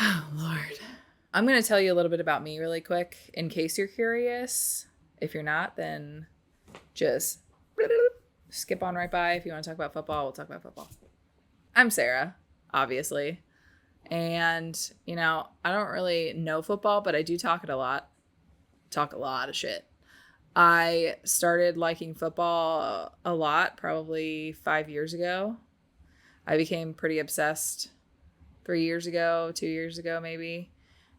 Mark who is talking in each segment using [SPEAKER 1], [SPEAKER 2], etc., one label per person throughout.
[SPEAKER 1] Oh, Lord. I'm going to tell you a little bit about me really quick in case you're curious. If you're not, then just skip on right by. If you want to talk about football, we'll talk about football. I'm Sarah, obviously. And, I don't really know football, but I do talk it a lot. Talk a lot of shit. I started liking football a lot probably 5 years ago. I became pretty obsessed 3 years ago, 2 years ago, maybe.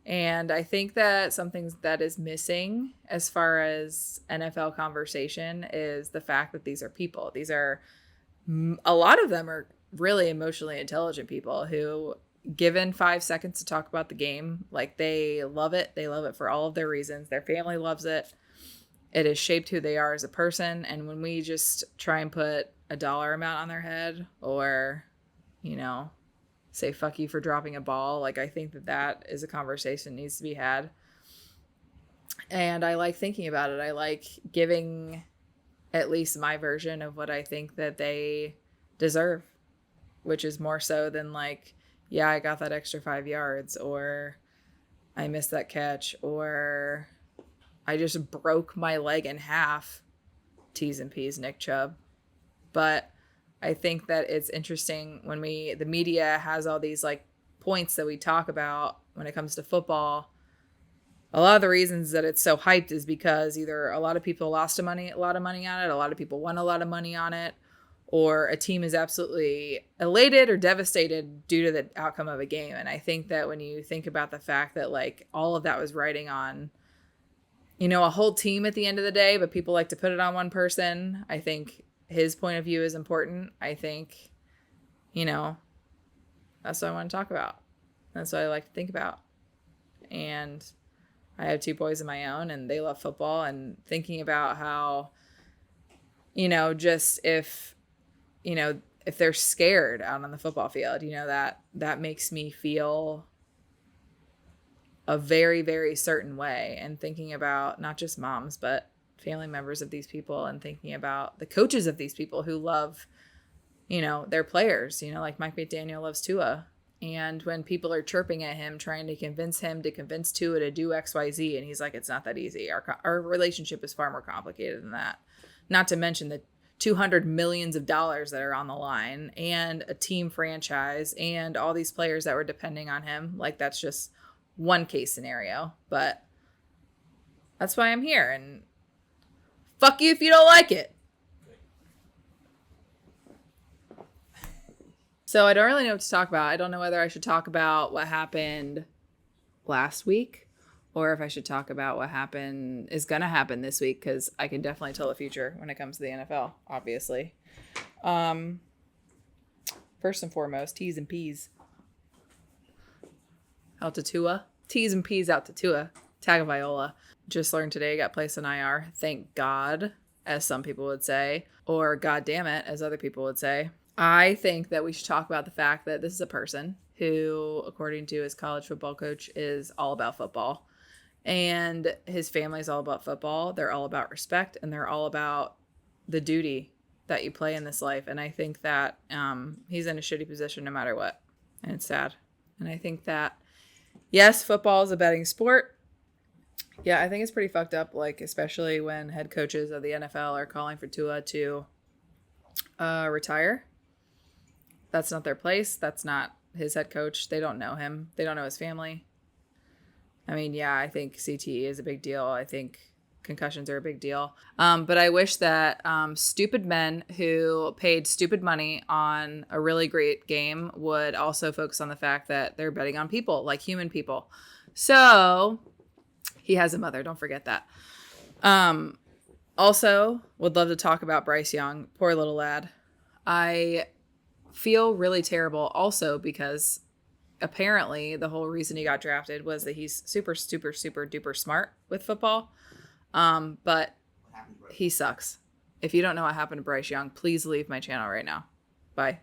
[SPEAKER 1] And I think that something that is missing as far as NFL conversation is the fact that these are people. A lot of them are really emotionally intelligent people who, given 5 seconds to talk about the game, like they love it. They love it for all of their reasons. Their family loves it. It has shaped who they are as a person. And when we just try and put a dollar amount on their head or, say fuck you for dropping a ball, like I think that is a conversation that needs to be had. And I like thinking about it. I like giving at least my version of what I think that they deserve, which is more so than like, yeah, I got that extra 5 yards, or I missed that catch, or I just broke my leg in half. T's and P's, Nick Chubb. But I think that it's interesting when the media has all these like points that we talk about when it comes to football. A lot of the reasons that it's so hyped is because either a lot of people lost a lot of money on it, a lot of people won a lot of money on it, or a team is absolutely elated or devastated due to the outcome of a game. And I think that when you think about the fact that like all of that was riding on, a whole team at the end of the day, but people like to put it on one person, I think his point of view is important. I think, that's what I want to talk about. That's what I like to think about. And I have two boys of my own and they love football, and thinking about how, just if they're scared out on the football field, that makes me feel a very, very certain way. And thinking about not just moms, but family members of these people, and thinking about the coaches of these people who love, their players, like Mike McDaniel loves Tua. And when people are chirping at him, trying to convince Tua to do X, Y, Z, and he's like, it's not that easy. Our relationship is far more complicated than that. Not to mention the $200 million that are on the line, and a team franchise, and all these players that were depending on him. Like, that's just one case scenario, but that's why I'm here. And fuck you if you don't like it. So I don't really know what to talk about. I don't know whether I should talk about what happened last week or if I should talk about what is going to happen this week, because I can definitely tell the future when it comes to the NFL, obviously. First and foremost, T's and P's out to Tua. T's and P's out to Tua Tagovailoa. Just learned today got placed on IR. Thank God, as some people would say, or God damn it, as other people would say. I think that we should talk about the fact that this is a person who, according to his college football coach, is all about football. And his family is all about football. They're all about respect, and they're all about the duty that you play in this life. And I think that he's in a shitty position no matter what. And it's sad. And I think that, yes, football is a betting sport. Yeah, I think it's pretty fucked up, like, especially when head coaches of the NFL are calling for Tua to retire. That's not their place. That's not his head coach. They don't know him. They don't know his family. I mean, yeah, I think CTE is a big deal. I think concussions are a big deal. But I wish that stupid men who paid stupid money on a really great game would also focus on the fact that they're betting on people, like human people. So he has a mother. Don't forget that. Also, would love to talk about Bryce Young. Poor little lad. I feel really terrible also because apparently the whole reason he got drafted was that he's super, super, super duper smart with football. But he sucks. If you don't know what happened to Bryce Young, please leave my channel right now. Bye.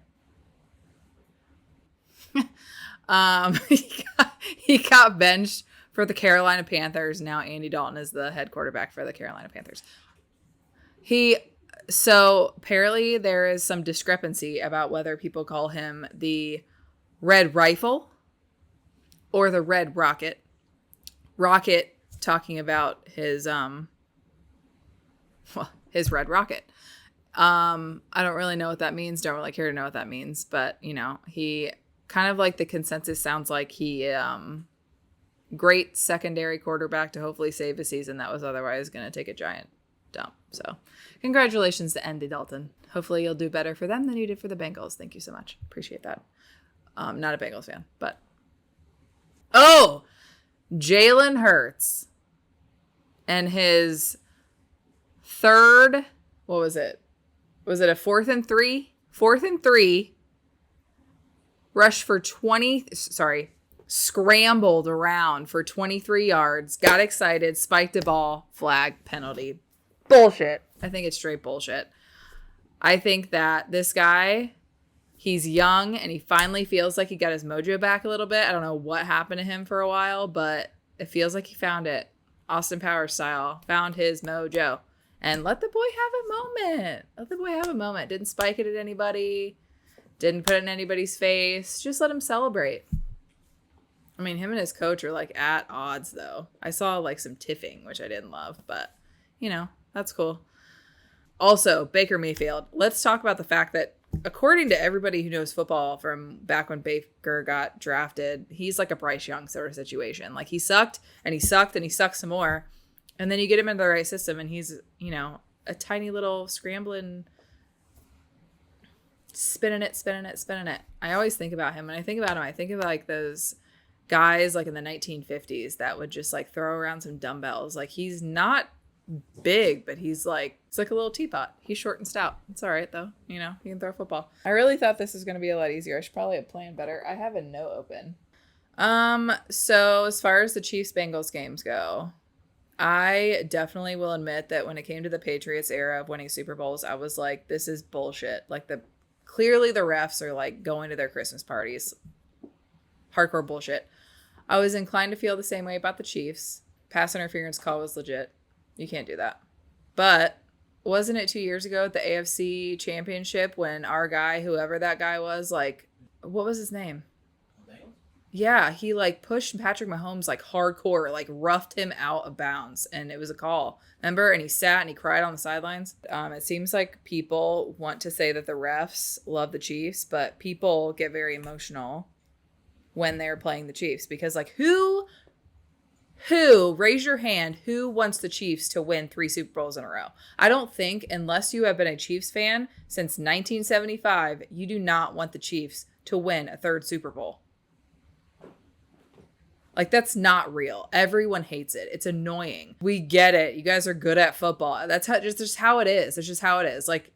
[SPEAKER 1] He got benched for the Carolina Panthers. Now Andy Dalton is the head quarterback for the Carolina Panthers. So apparently there is some discrepancy about whether people call him the Red Rifle or the Red Rocket. Rocket talking about his his red rocket. I don't really know what that means. Don't really care to know what that means. But, he kind of like the consensus sounds like he great secondary quarterback to hopefully save a season that was otherwise going to take a giant dump. So congratulations to Andy Dalton. Hopefully you'll do better for them than you did for the Bengals. Thank you so much. Appreciate that. Not a Bengals fan, but. Oh, Jalen Hurts and his third, what was it? Was it a 4th and 3? 4th and 3. Rushed for scrambled around for 23 yards, got excited, spiked a ball, flag, penalty. Bullshit. I think it's straight bullshit. I think that this guy, he's young and he finally feels like he got his mojo back a little bit. I don't know what happened to him for a while, but it feels like he found it. Austin Powers style. Found his mojo. And let the boy have a moment. Let the boy have a moment. Didn't spike it at anybody. Didn't put it in anybody's face. Just let him celebrate. I mean, him and his coach are like at odds though. I saw like some tiffing, which I didn't love, but that's cool. Also, Baker Mayfield. Let's talk about the fact that according to everybody who knows football from back when Baker got drafted, he's like a Bryce Young sort of situation. Like he sucked and he sucked and he sucked some more. And then you get him into the right system and he's, a tiny little scrambling, spinning it. I always think about him. When I think about him, I think of like those guys like in the 1950s that would just like throw around some dumbbells. Like he's not big, but it's like a little teapot. He's short and stout. It's all right though. He can throw a football. I really thought this was going to be a lot easier. I should probably have planned better. I have a note open. So as far as the Chiefs Bengals games go, I definitely will admit that when it came to the Patriots era of winning Super Bowls, I was like, this is bullshit. Like clearly the refs are like going to their Christmas parties. Hardcore bullshit. I was inclined to feel the same way about the Chiefs. Pass interference call was legit. You can't do that. But wasn't it 2 years ago at the AFC Championship when our guy, whoever that guy was, like, what was his name? Yeah, he like pushed Patrick Mahomes like hardcore, like roughed him out of bounds, and it was a call. Remember? And he sat and he cried on the sidelines. It seems like people want to say that the refs love the Chiefs, but people get very emotional when they're playing the Chiefs because like who raise your hand, who wants the Chiefs to win 3 Super Bowls in a row? I don't think, unless you have been a Chiefs fan since 1975, you do not want the Chiefs to win a 3rd Super Bowl. Like, that's not real. Everyone hates it. It's annoying. We get it. You guys are good at football. That's just how it is. It's just how it is. Like,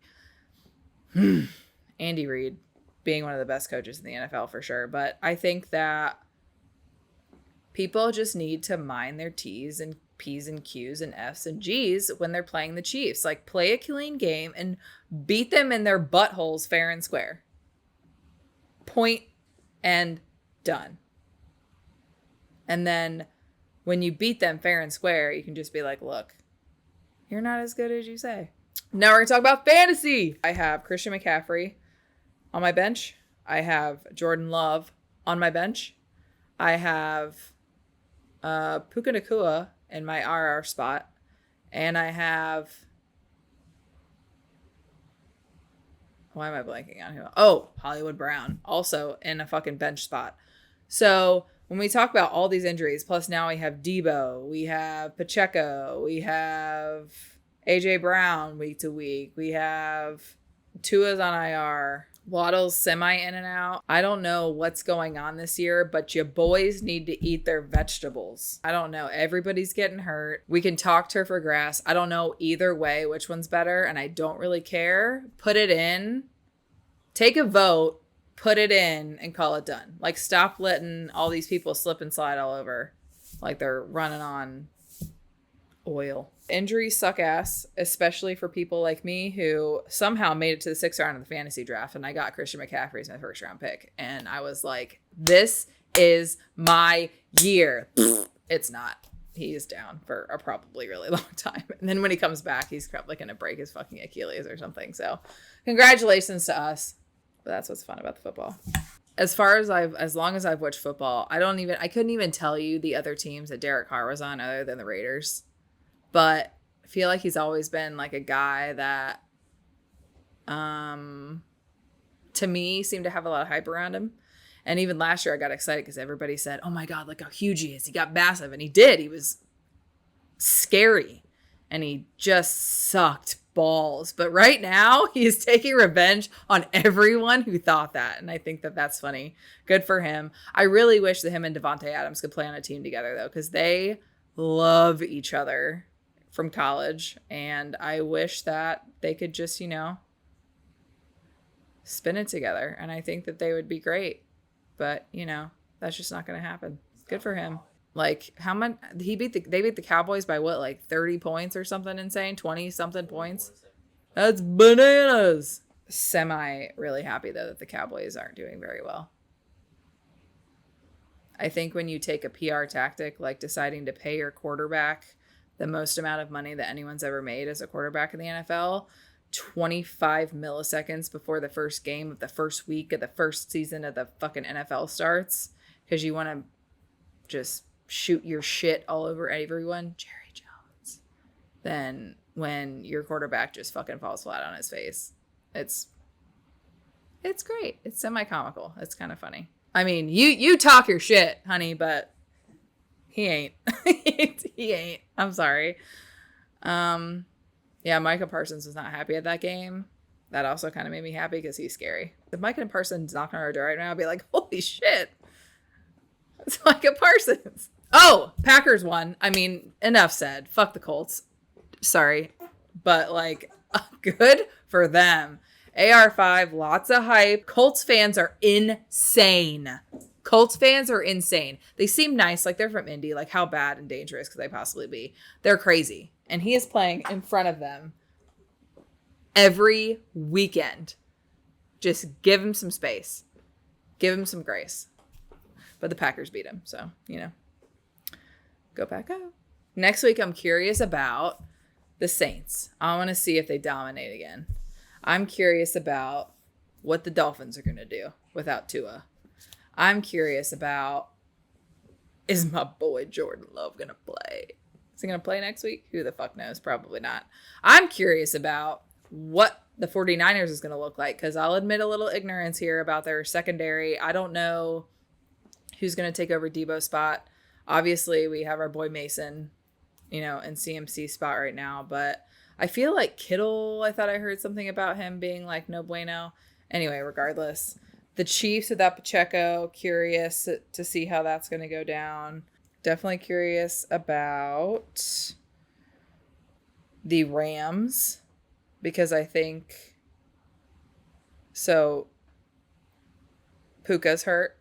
[SPEAKER 1] Andy Reid being one of the best coaches in the NFL for sure. But I think that people just need to mind their T's and P's and Q's and F's and G's when they're playing the Chiefs. Like, play a clean game and beat them in their buttholes fair and square. Point and done. And then when you beat them fair and square, you can just be like, look, you're not as good as you say. Now we're going to talk about fantasy. I have Christian McCaffrey on my bench. I have Jordan Love on my bench. I have Puka Nacua in my RR spot. And I have... Why am I blanking on him? Oh, Hollywood Brown. Also in a fucking bench spot. So... when we talk about all these injuries, plus now we have Debo, we have Pacheco, we have AJ Brown week to week, we have Tua's on IR, Waddle's semi in and out. I don't know what's going on this year, but you boys need to eat their vegetables. I don't know. Everybody's getting hurt. We can talk turf or grass. I don't know either way which one's better, and I don't really care. Put it in. Take a vote. Put it in and call it done. Like, stop letting all these people slip and slide all over like they're running on oil. Injuries suck ass, especially for people like me who somehow made it to the 6th round of the fantasy draft, and I got Christian McCaffrey as my 1st round pick. And I was like, this is my year. It's not. He is down for a probably really long time. And then when he comes back, he's probably going to break his fucking Achilles or something. So congratulations to us. But that's what's fun about the football. as long as I've watched football, I couldn't even tell you the other teams that Derek Carr was on other than the Raiders. But I feel like he's always been like a guy that, to me, seemed to have a lot of hype around him. And even last year I got excited because everybody said, oh my God, look how huge he is. He got massive. And he did. He was scary. And he just sucked balls. But right now he is taking revenge on everyone who thought that. And I think that that's funny. Good for him. I really wish that him and Devontae Adams could play on a team together, though, because they love each other from college. And I wish that they could just, spin it together. And I think that they would be great. But, that's just not going to happen. Good for him. Like, how much they beat the Cowboys by what, like 30 points or something insane? 20 something points? That's bananas. Semi really happy though that the Cowboys aren't doing very well. I think when you take a PR tactic like deciding to pay your quarterback the most amount of money that anyone's ever made as a quarterback in the NFL, 25 milliseconds before the first game of the first week of the first season of the fucking NFL starts, because you want to just shoot your shit all over everyone, Jerry Jones, then when your quarterback just fucking falls flat on his face, it's great. It's semi-comical. It's kind of funny. I mean, you talk your shit, honey, but he ain't. He ain't. I'm sorry. Yeah, Micah Parsons was not happy at that game. That also kind of made me happy because he's scary. If Micah Parsons knocked on our door right now, I'd be like, holy shit. It's Micah Parsons. Oh, Packers won. I mean, enough said. Fuck the Colts. Sorry. But, good for them. AR5, lots of hype. Colts fans are insane. They seem nice. Like, they're from Indy. Like, how bad and dangerous could they possibly be? They're crazy. And he is playing in front of them every weekend. Just give him some space. Give him some grace. But the Packers beat him. So, go Pack Go. Next week, I'm curious about the Saints. I want to see if they dominate again. I'm curious about what the Dolphins are going to do without Tua. I'm curious about, is my boy Jordan Love going to play? Is he going to play next week? Who the fuck knows? Probably not. I'm curious about what the 49ers is going to look like, because I'll admit a little ignorance here about their secondary. I don't know who's going to take over Debo's spot. Obviously, we have our boy Mason, in CMC spot right now. But I feel like Kittle, I thought I heard something about him being like no bueno. Anyway, regardless. The Chiefs without Pacheco, curious to see how that's going to go down. Definitely curious about the Rams, because I think so. Puka's hurt.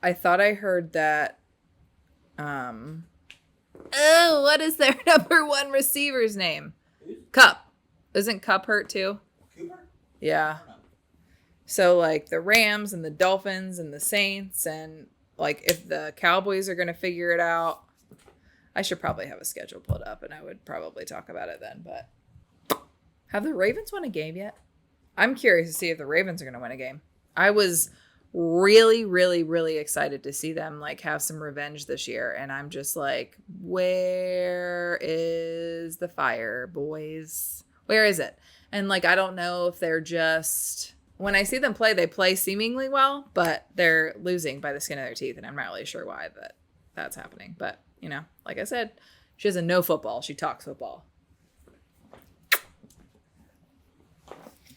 [SPEAKER 1] I thought I heard that. What is their number one receiver's name? Cup. Isn't Cup hurt too? Cooper? Yeah. So the Rams and the Dolphins and the Saints, and if the Cowboys are going to figure it out, I should probably have a schedule pulled up and I would probably talk about it then. But have the Ravens won a game yet? I'm curious to see if the Ravens are going to win a game. I was really, really, really excited to see them have some revenge this year. And I'm just like, where is the fire, boys? Where is it? And I don't know if they're just, when I see them play, they play seemingly well, but they're losing by the skin of their teeth. And I'm not really sure why that's happening. But, like I said, she doesn't know football. She talks football.